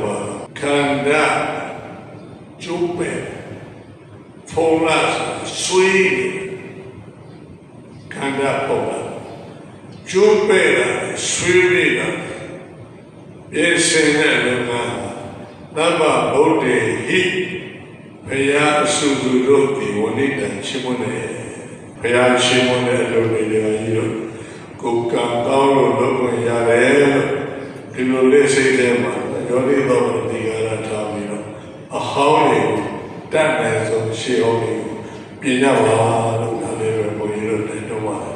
ပါခန္ဓာကျုပ်ပဲဖုံးလာဆွေးခန္ဓာပေါ်လာကျုပ်ပဲဆွေးနေတာပြေစင်တဲ့လူကနဗ္ဗဗုဒ္ဓေဟိဘုရားအစုစုတို့ဒီဝဏိတံရှိမွန်းတယ်ဘုရားရှိမွန်းတဲ့အလုပ်တွေကြီးတို့ကိုယ်ကံကောင်းလို့လုပ်ခွင့်ရတယ်လို့ဒီလိုလေးစိတ်ထဲမှာယောနိတော်ဒီကရထားပြီးတော့အဟောင်းတွေကိုတတ်နိုင်ဆုံးရှေးဟောင်းတွေကိုပြင်ရပါလို့ဒါလေးပဲဘုန်းကြီးတို့တိုက်တွန်းပါတယ်